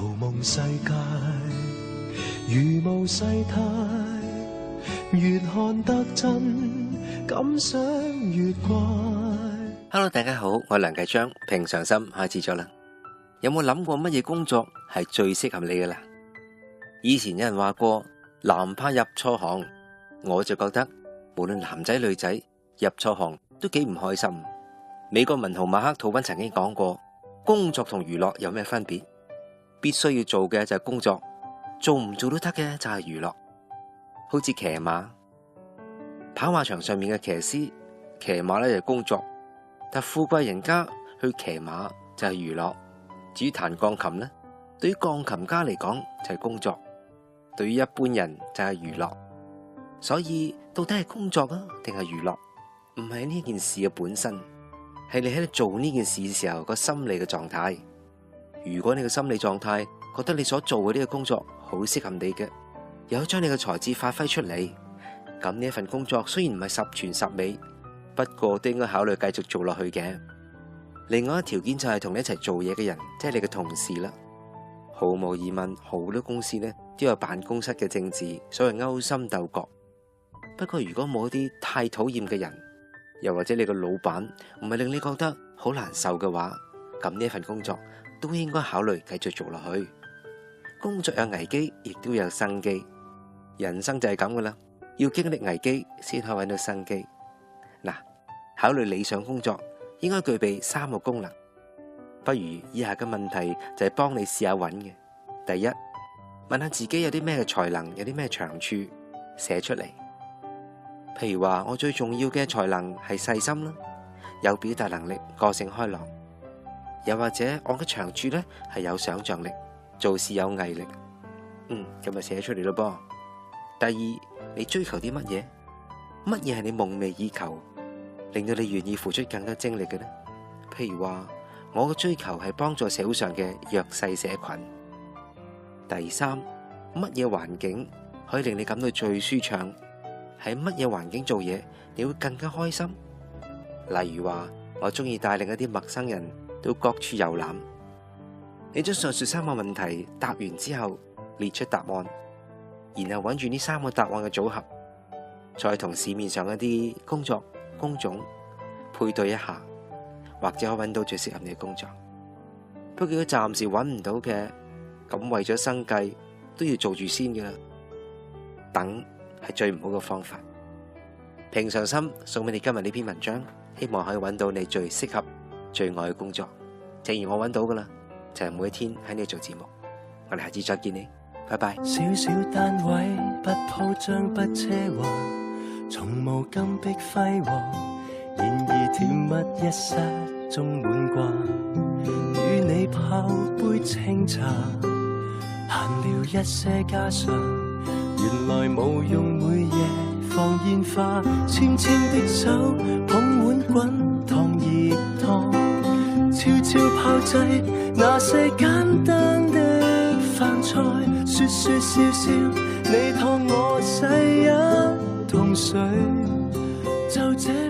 夢世界如無世態，越看得真，感想越怪。Hello， 大家好，我係梁繼章，平常心開始咗啦。有冇諗過乜嘢工作係最適合你嘅啦？以前有人話過，男怕入錯行，我就覺得無論男仔女仔入錯行都幾唔開心。美國文豪馬克吐溫曾經講過，工作同娛樂有咩分別？必須要做嘅就係工作，做唔做都得嘅就係娛樂。好似騎馬，跑馬場上面嘅騎師騎馬咧就係工作，但富貴人家去騎馬就係娛樂。至於彈鋼琴呢，對於鋼琴家嚟講就係工作，對於一般人就係娛樂。所以到底係工作啊定係娛樂？唔係呢件事嘅本身，係你喺度做呢件事嘅時候個心理嘅狀態。如果你嘅心理狀態覺得你所做嘅呢個工作好適合你嘅，有將你嘅才智發揮出嚟，咁呢一份工作雖然唔係十全十美，不過都應該考慮繼續做落去嘅。另外一條件就係同你一齊做嘢嘅人，即係你嘅同事啦。毫無疑問，好多公司呢都有辦公室嘅政治，所謂勾心鬥角。不過如果冇一啲太討厭嘅人，又或者你個老闆唔係令你覺得好難受嘅話，咁呢一份工作都應該考慮繼續做落去。工作有危機，亦都有生機。人生就係咁噶啦，要經歷危機先可以搵到生機。嗱，考慮理想工作應該具備3個功能。不如以下嘅問題就係幫你試下搵嘅。第一，問下自己有啲咩嘅才能，有啲咩長處，寫出嚟。譬如話我最重要嘅才能係細心啦，有表達能力，個性開朗。又或者我嘅長處呢係有想象力，做事有毅力。咁咪寫出嚟咯噃。第二，你追求啲乜嘢？乜嘢係你夢寐以求，令到你願意付出更多精力嘅呢？譬如話我嘅追求係幫助社會上嘅弱勢社群。第三，乜嘢環境可以令你感到最舒暢？喺乜嘢環境做嘢你會更加開心？例如話我中意帶領一啲陌生人到各處遊覽。你將上述3個問題答完之後，列出答案，然後揾住呢3個答案嘅組合，再同市面上一啲工作工種配對一下，或者可以揾到最適合你嘅工作。不過如果暫時揾唔到嘅，咁為咗生計都要做住先嘅啦。等係最唔好嘅方法。平常心送俾你今日呢篇文章，希望可以揾到你最適合最愛嘅工作。正如我揾到噶啦，就係每一天喺呢度做節目。我哋下次再見你，拜拜。小小單位不鋪張不奢華，從無金碧輝煌，然而甜蜜一室中滿掛。與你泡杯清茶，閒聊一些家常，原來無用每夜放煙花。纖纖的手捧碗滾燙熱湯，悄悄炮製那些簡單的飯菜，說說笑笑你燙我洗一桶水，就這